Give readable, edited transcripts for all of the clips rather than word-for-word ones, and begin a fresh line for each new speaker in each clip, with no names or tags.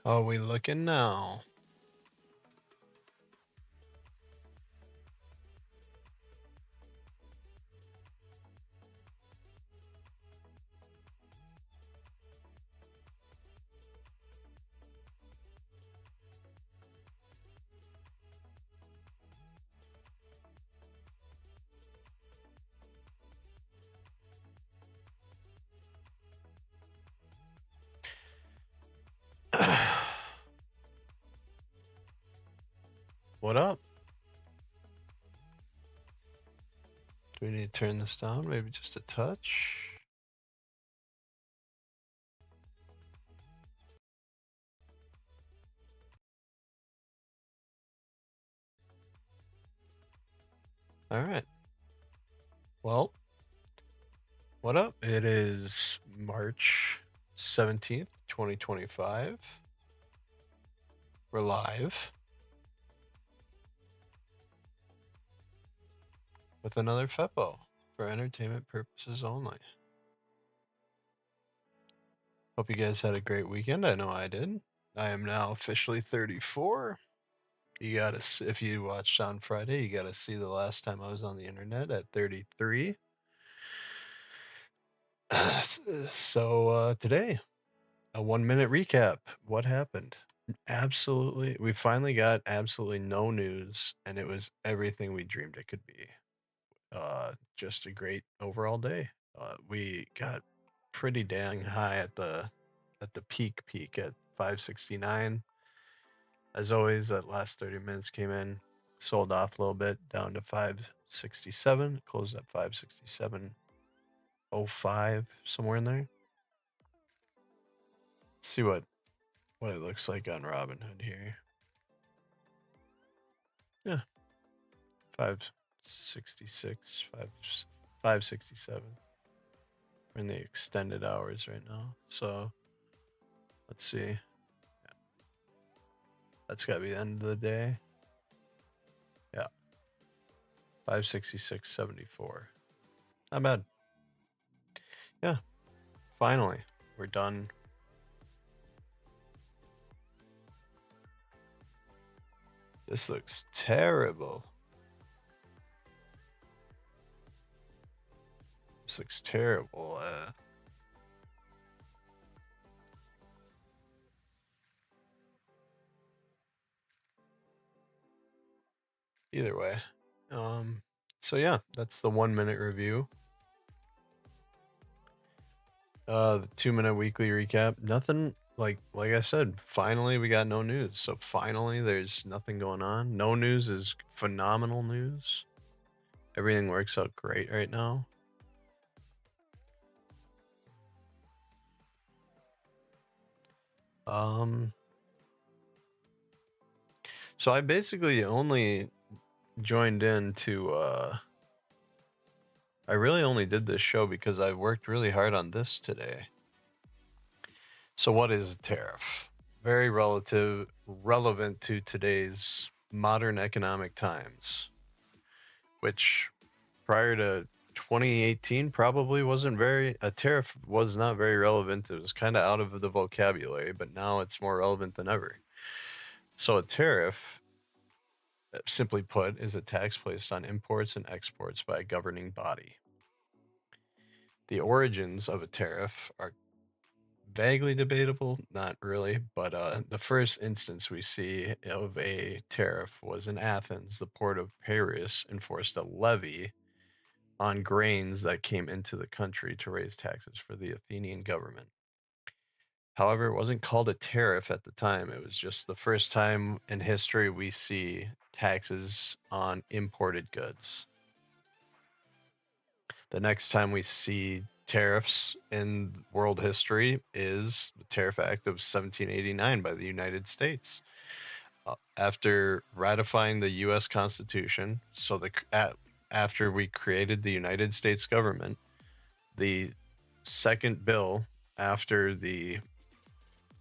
How are we looking now? What up? Do we need to turn this down? Maybe just a touch? Alright. Well, what up? It is March 17th, 2025. We're live with another FEPO for entertainment purposes only. Hope you guys had a great weekend. I know I did. I am now officially 34. You gotta, if you watched on Friday, you gotta see the last time I was on the internet at 33. So today, a 1 minute recap. What happened? Absolutely, we finally got absolutely no news, and it was everything we dreamed it could be. Just a great overall day. We got pretty dang high at the peak at 569. As always, that last 30 minutes came in, sold off a little bit down to 567, closed at 567.05, somewhere in there. Let's see what it looks like on Robinhood here. Yeah, 566, 567. We're in the extended hours right now. So let's see. That's gotta be the end of the day. Yeah. 566.74. Not bad. Yeah. Finally. We're done. This looks terrible. This looks terrible. Either way. So yeah, that's the 1 minute review. The 2 minute weekly recap. Nothing like I said, finally we got no news. So finally there's nothing going on. No news is phenomenal news. Everything works out great right now. So I basically only joined in to I really only did this show because I worked really hard on this today. So what is a tariff? Very relevant to today's modern economic times, which prior to 2018 probably wasn't a tariff was not very relevant. It was kind of out of the vocabulary, but now it's more relevant than ever. So a tariff, simply put, is a tax placed on imports and exports by a governing body. The origins of a tariff are vaguely debatable, not really, but the first instance we see of a tariff was in Athens. The port of Piraeus enforced a levy on grains that came into the country to raise taxes for the Athenian government. However, it wasn't called a tariff at the time. It was just the first time in history we see taxes on imported goods. The next time we see tariffs in world history is the Tariff Act of 1789 by the United States. After ratifying the U.S. Constitution, so after we created the United States government, the second bill after the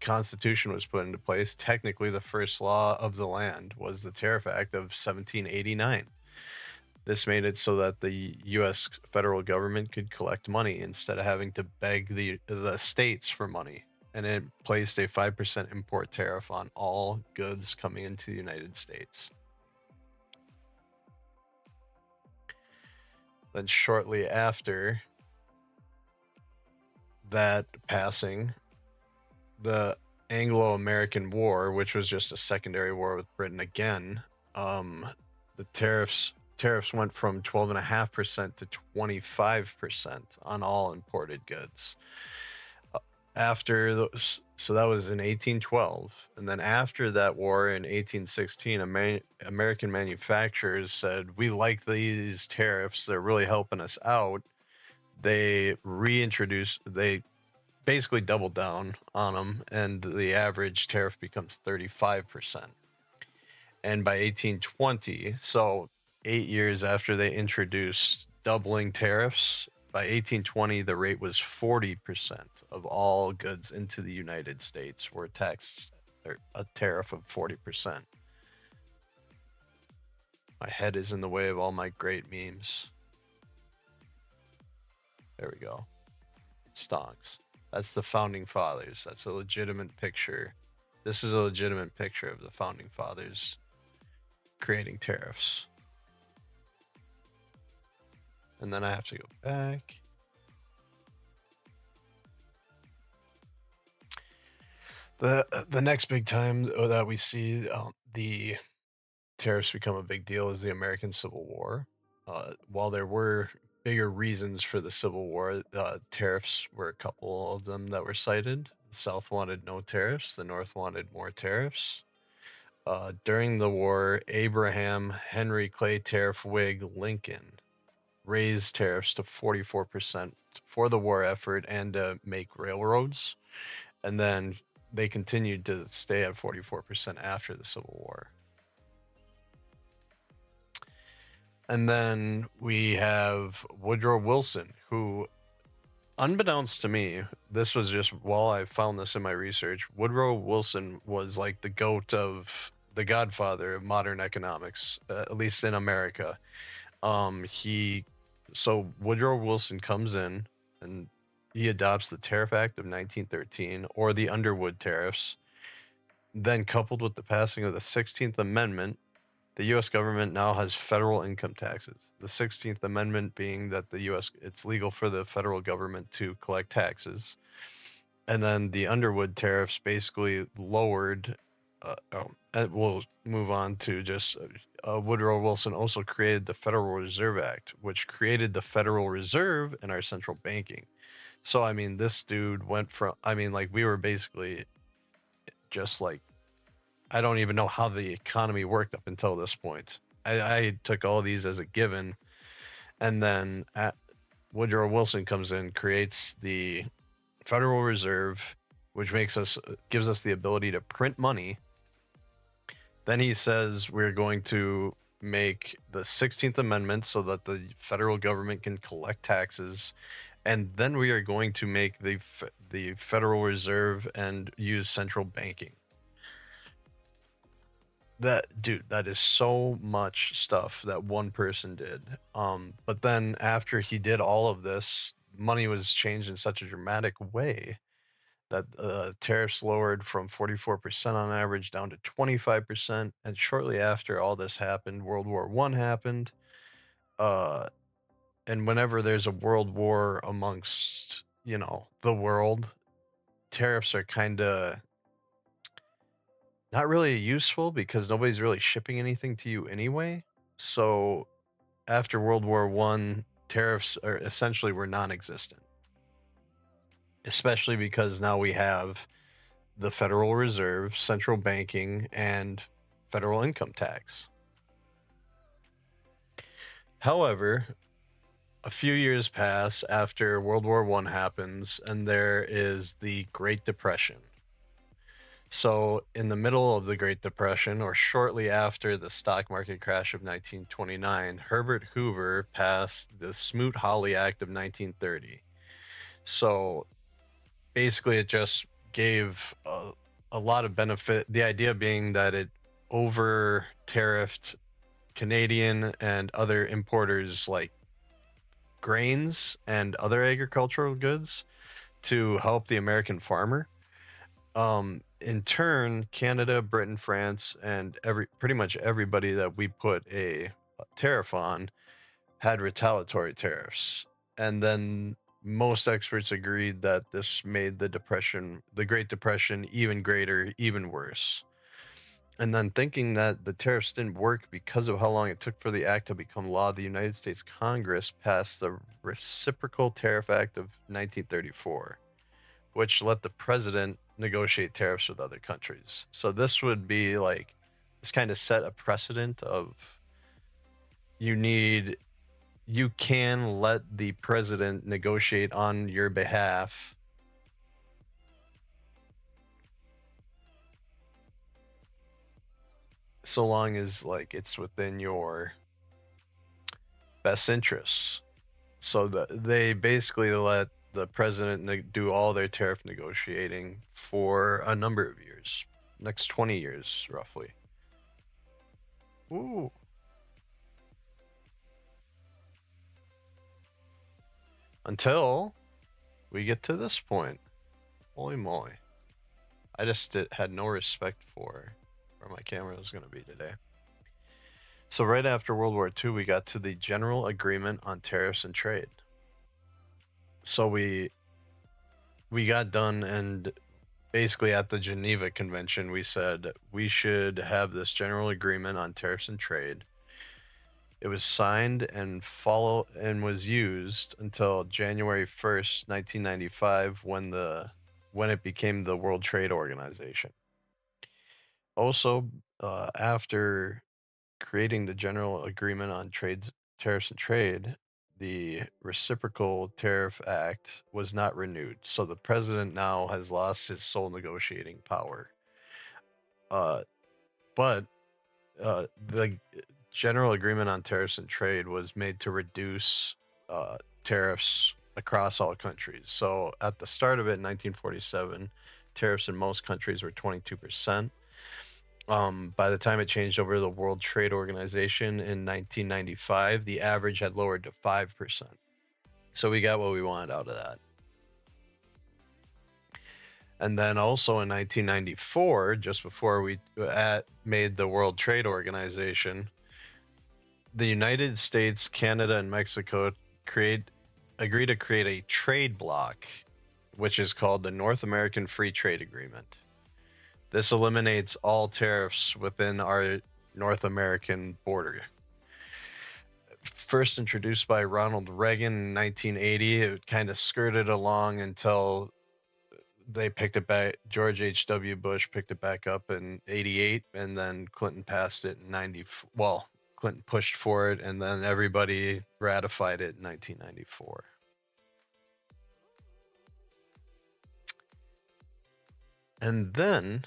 Constitution was put into place, technically the first law of the land was the Tariff Act of 1789. This made it so that the U.S. federal government could collect money instead of having to beg the states for money and it placed a 5% import tariff on all goods coming into the United States. Then shortly after that passing, the Anglo-American War, which was just a secondary war with Britain again, the tariffs went from 12.5% to 25% on all imported goods. After those, so that was in 1812, and then after that war in 1816, American manufacturers said, "We like these tariffs; they're really helping us out." They basically doubled down on them, and the average tariff becomes 35%. And by 1820, so 8 years after they introduced doubling tariffs, by 1820 the rate was 40% of all goods into the United States were taxed, or a tariff of 40%. My head is in the way of all my great memes. There we go. Stonks. That's the founding fathers. That's a legitimate picture. This is a legitimate picture of the founding fathers creating tariffs. And then I have to go back. The next big time that we see the tariffs become a big deal is the American Civil War. While there were bigger reasons for the Civil War, tariffs were a couple of them that were cited. The South wanted no tariffs. The North wanted more tariffs. During the war, Abraham Henry Clay Tariff Whig Lincoln raised tariffs to 44% for the war effort and to make railroads. And then they continued to stay at 44% after the Civil War. And then we have Woodrow Wilson, who, unbeknownst to me, this was just while I found this in my research, Woodrow Wilson was like the goat of the godfather of modern economics, at least in America. So Woodrow Wilson comes in and he adopts the Tariff Act of 1913, or the Underwood Tariffs. Then, coupled with the passing of the 16th Amendment, the U.S. government now has federal income taxes. The 16th Amendment being that it's legal for the federal government to collect taxes. And then the Underwood tariffs basically lowered. And we'll move on to just Woodrow Wilson also created the Federal Reserve Act, which created the Federal Reserve and our central banking. So, I mean, this dude went from, we were basically just like, I don't even know how the economy worked up until this point. I took all these as a given. And then Woodrow Wilson comes in, creates the Federal Reserve, which gives us the ability to print money. Then he says we're going to make the 16th Amendment so that the federal government can collect taxes. And then we are going to make the Federal Reserve and use central banking. That is so much stuff that one person did. But then after he did all of this, money was changed in such a dramatic way that tariffs lowered from 44% on average down to 25%. And shortly after all this happened, World War I happened. And whenever there's a world war amongst, the world, tariffs are kind of not really useful because nobody's really shipping anything to you anyway. So after World War I, tariffs were non-existent, especially because now we have the Federal Reserve, central banking, and federal income tax. However, a few years pass after World War I happens, and there is the Great Depression. So in the middle of the Great Depression, or shortly after the stock market crash of 1929, Herbert Hoover passed the Smoot-Hawley Act of 1930. So basically it just gave a lot of benefit, the idea being that it over-tariffed Canadian and other importers like grains and other agricultural goods to help the American farmer. In turn, Canada, Britain, France, and pretty much everybody that we put a tariff on had retaliatory tariffs. And then most experts agreed that this made the Great Depression, even greater, even worse. And then thinking that the tariffs didn't work because of how long it took for the act to become law, the United States Congress passed the Reciprocal Tariff Act of 1934, which let the president negotiate tariffs with other countries. So this would be like, this kind of set a precedent of you need you can let the president negotiate on your behalf so long as like it's within your best interests. So they basically let the president do all their tariff negotiating for a number of years, next 20 years roughly. Ooh. Until we get to this point. Holy moly. I just had no respect for where my camera was going to be today. So right after World War II, we got to the General Agreement on Tariffs and Trade. So we got done, and basically at the Geneva Convention, we said we should have this General Agreement on Tariffs and Trade. It was signed and was used until January 1st, 1995, when it became the World Trade Organization. Also, after creating the General Agreement on Tariffs and Trade, the Reciprocal Tariff Act was not renewed. So the president now has lost his sole negotiating power. But the General Agreement on Tariffs and Trade was made to reduce tariffs across all countries. So at the start of it in 1947, tariffs in most countries were 22%. By the time it changed over to the World Trade Organization in 1995, the average had lowered to 5%. So we got what we wanted out of that. And then also in 1994, just before we made the World Trade Organization, the United States, Canada, and Mexico agree to create a trade bloc, which is called the North American Free Trade Agreement. This eliminates all tariffs within our North American border. First introduced by Ronald Reagan in 1980, it kind of skirted along until they picked it back. George H.W. Bush picked it back up in 88, and then Clinton passed it in 90. Well, Clinton pushed for it, and then everybody ratified it in 1994. And then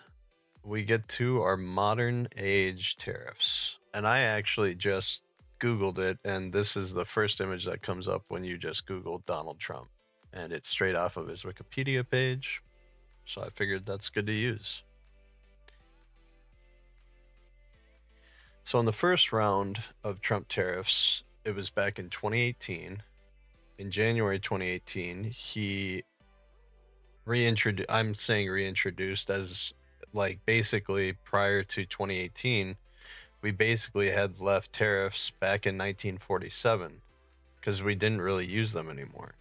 we get to our modern age tariffs. And I actually just Googled it, and this is the first image that comes up when you just Google Donald Trump. And it's straight off of his Wikipedia page. So I figured that's good to use. So in the first round of Trump tariffs, it was back in 2018. In January 2018, he reintroduced as like basically prior to 2018, we basically had left tariffs back in 1947 because we didn't really use them anymore.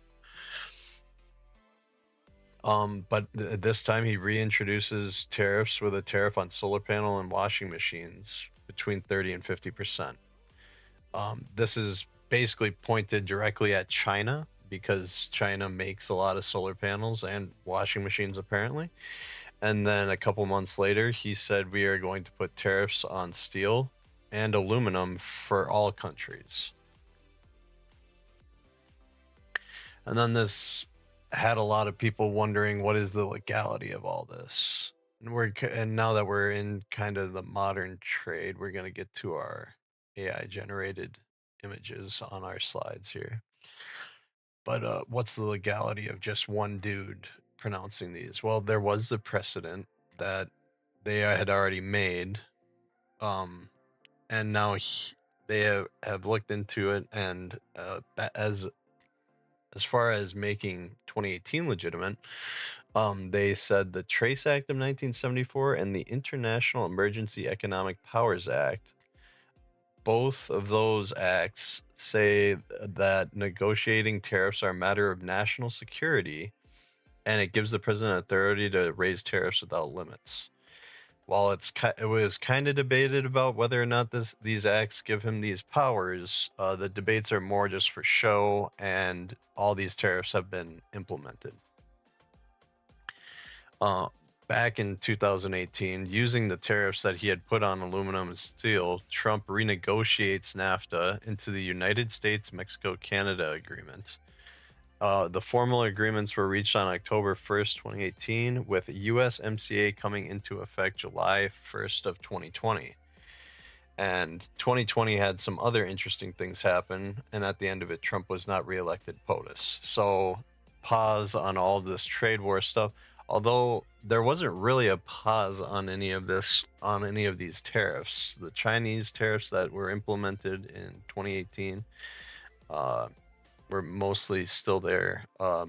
But this time he reintroduces tariffs with a tariff on solar panel and washing machines between 30 and 50%. This is basically pointed directly at China because China makes a lot of solar panels and washing machines apparently. And then a couple months later, he said we are going to put tariffs on steel and aluminum for all countries. And then this had a lot of people wondering what is the legality of all this. And now that we're in kind of the modern trade, we're going to get to our AI generated images on our slides here. But what's the legality of just one dude pronouncing these? Well, there was the precedent that they had already made, and now they have looked into it, and as far as making 2018 legitimate, They said the Trace Act of 1974 and the International Emergency Economic Powers Act, both of those acts say that negotiating tariffs are a matter of national security, and it gives the president authority to raise tariffs without limits. While it was kind of debated about whether or not these acts give him these powers, the debates are more just for show, and all these tariffs have been implemented. Uh, Back in 2018, using the tariffs that he had put on aluminum and steel, Trump renegotiates NAFTA into the United States-Mexico-Canada Agreement. The formal agreements were reached on October 1st, 2018, with USMCA coming into effect July 1st of 2020. And 2020 had some other interesting things happen, and at the end of it, Trump was not reelected POTUS. So, pause on all this trade war stuff. Although there wasn't really a pause on any of these tariffs. The Chinese tariffs that were implemented in 2018 were mostly still there. A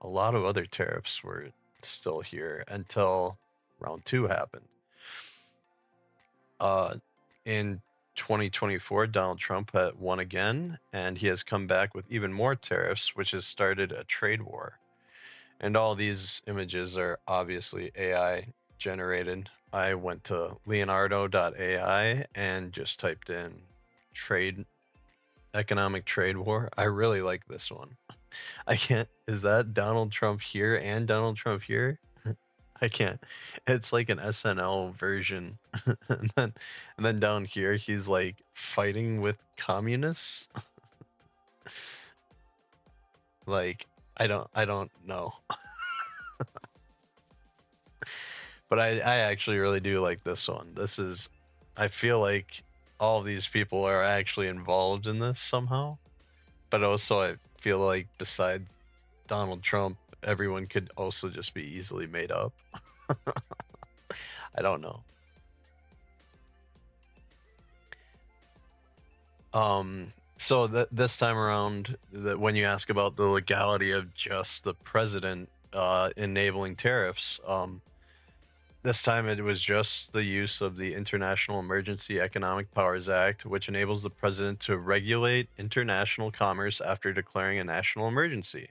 lot of other tariffs were still here until round two happened. In 2024, Donald Trump had won again, and he has come back with even more tariffs, which has started a trade war. And all these images are obviously AI generated. I went to leonardo.ai and just typed in economic trade war. I really like this one. I can't. Is that Donald Trump here and Donald Trump here? I can't. It's like an SNL version. and then down here he's like fighting with communists. Like I don't know. But I actually really do like this one. I feel like all these people are actually involved in this somehow. But also I feel like besides Donald Trump, everyone could also just be easily made up. I don't know. So this time around, when you ask about the legality of just the president enabling tariffs, this time it was just the use of the International Emergency Economic Powers Act, which enables the president to regulate international commerce after declaring a national emergency.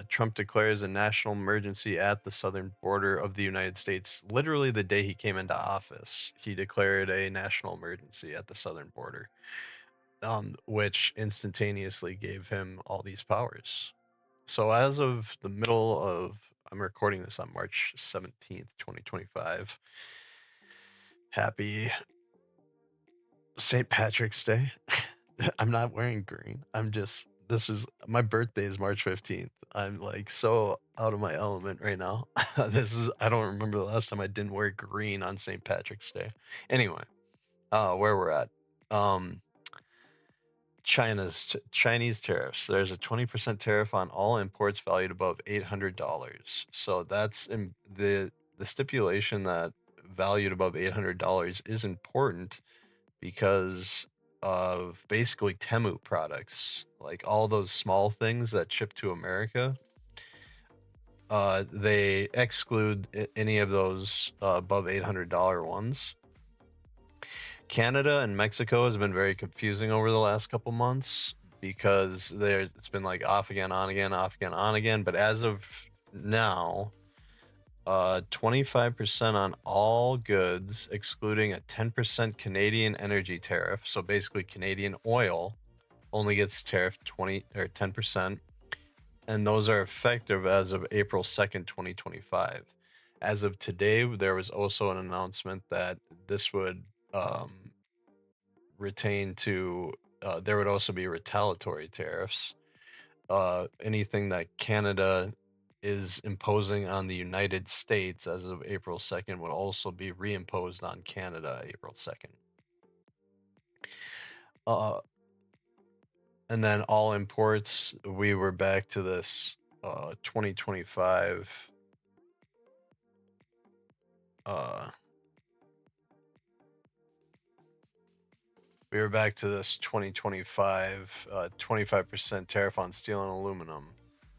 Trump declares a national emergency at the southern border of the United States. Literally the day he came into office, he declared a national emergency at the southern border, which instantaneously gave him all these powers. So as of the middle of, I'm recording this on March 17th, 2025. Happy St. Patrick's Day. I'm not wearing green. My birthday is March 15th. I'm like so out of my element right now. I don't remember the last time I didn't wear green on St. Patrick's Day. Anyway, where we're at. Chinese tariffs. There's a 20% tariff on all imports valued above $800. So that's the stipulation that valued above $800 is important because of basically Temu products, like all those small things that ship to America. They exclude any of those above $800 ones. Canada and Mexico has been very confusing over the last couple months because it's been like off again, on again, off again, on again. But as of now, 25% on all goods, excluding a 10% Canadian energy tariff. So basically, Canadian oil only gets tariffed 20 or 10%, and those are effective as of April 2nd, 2025. As of today, there was also an announcement that this would retain to there would also be retaliatory tariffs. Anything that Canada is imposing on the United States as of April 2nd would also be reimposed on Canada April 2nd. And then all imports, we were back to this 2025 we were back to this 2025 25% tariff on steel and aluminum.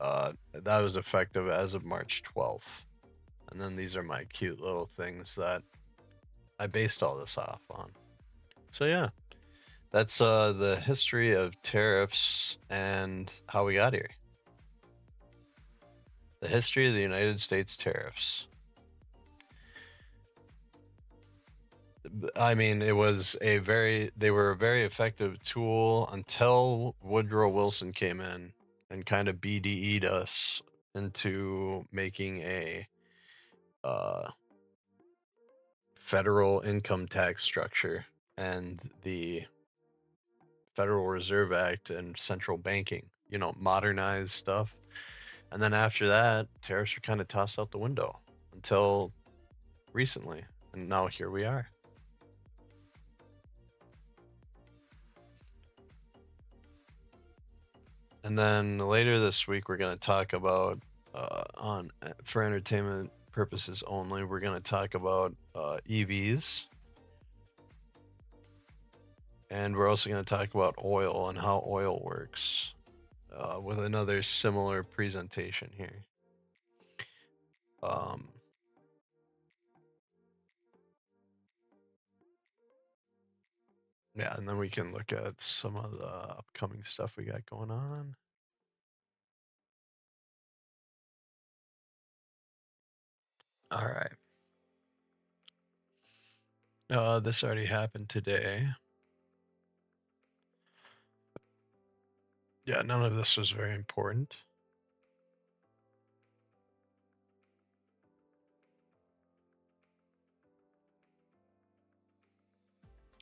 That was effective as of March 12th. And then these are my cute little things that I based all this off on. So yeah, that's the history of tariffs and how we got here. The history of the United States tariffs. I mean, they were a very effective tool until Woodrow Wilson came in and kind of BDE'd us into making a uh, federal income tax structure and the Federal Reserve Act and central banking, modernized stuff. And then after that, tariffs were kind of tossed out the window until recently. And now here we are. And then later this week, we're going to talk about, for entertainment purposes only, we're going to talk about EVs. And we're also going to talk about oil and how oil works with another similar presentation here. Um, yeah, and then we can look at some of the upcoming stuff we got going on. All right. This already happened today. Yeah, none of this was very important.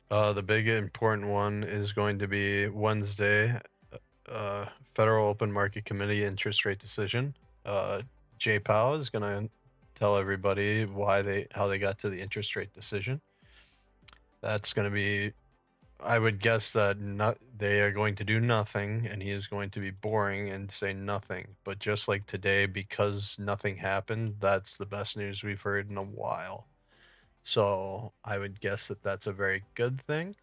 The big important one is going to be Wednesday, Federal Open Market Committee interest rate decision. Jay Powell is going to tell everybody how they got to the interest rate decision. That's going to be, I would guess that they are going to do nothing, and he is going to be boring and say nothing. But just like today, because nothing happened, that's the best news we've heard in a while. So I would guess that that's a very good thing.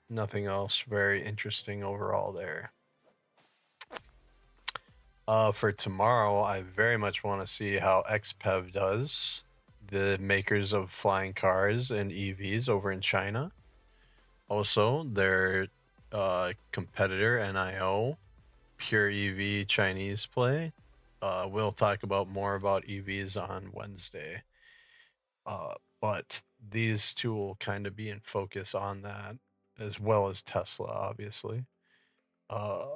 Nothing else very interesting overall there. For tomorrow, I very much want to see how XPEV does, the makers of flying cars and EVs over in China. Also, their competitor, NIO, pure EV Chinese play. We'll talk about more about EVs on Wednesday. But these two will kind of be in focus on that, as well as Tesla, obviously. Uh,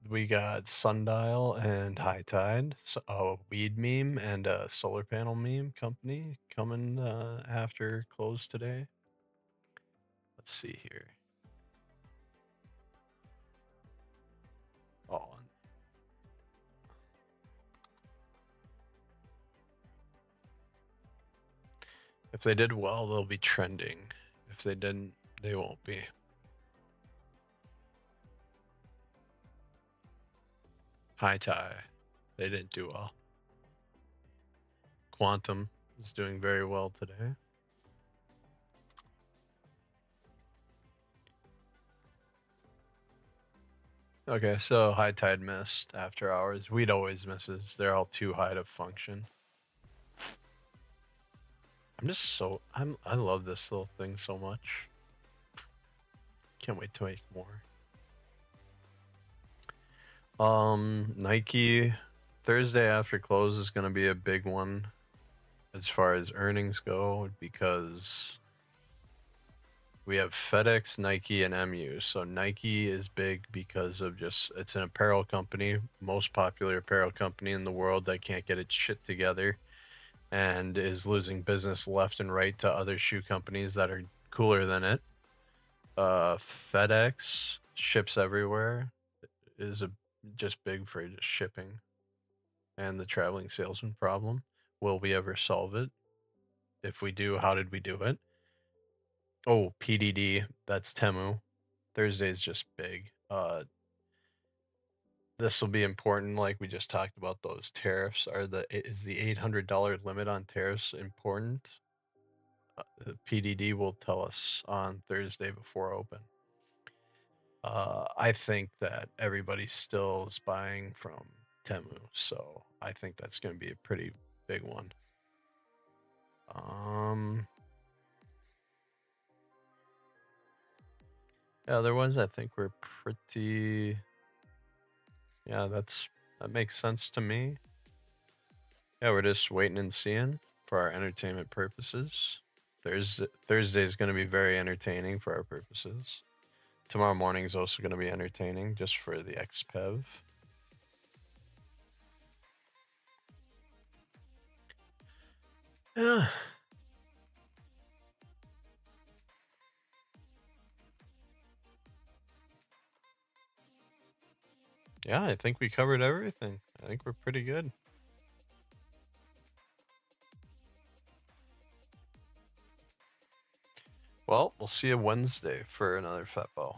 we got Sundial and High Tide, a weed meme and a solar panel meme company coming after close today. Let's see here. Oh, if they did well, they'll be trending. If they didn't, they won't be. High Tide, they didn't do well. Quantum is doing very well today. Okay, so High Tide missed after hours. Weed always misses. They're all too high to function. I love this little thing so much. Can't wait to make more. Nike Thursday after close is going to be a big one as far as earnings go because we have FedEx, Nike, and MU. So Nike is big because of it's an apparel company, most popular apparel company in the world that can't get its shit together and is losing business left and right to other shoe companies that are cooler than it. FedEx ships everywhere, is just big for just shipping and the traveling salesman problem. Will we ever solve it? If we do, how did we do it? Oh, PDD, that's Temu. Thursday's just big. This will be important, like we just talked about. Those tariffs is the $800 limit on tariffs important? The PDD will tell us on Thursday before open. I think that everybody still is buying from Temu, so I think that's going to be a pretty big one. Yeah, other ones I think were pretty. Yeah, that makes sense to me. Yeah, we're just waiting and seeing for our entertainment purposes. Thursday is going to be very entertaining for our purposes. Tomorrow morning is also going to be entertaining just for the XPEV. Yeah. Yeah, I think we covered everything. I think we're pretty good. Well, we'll see you Wednesday for another FEPO.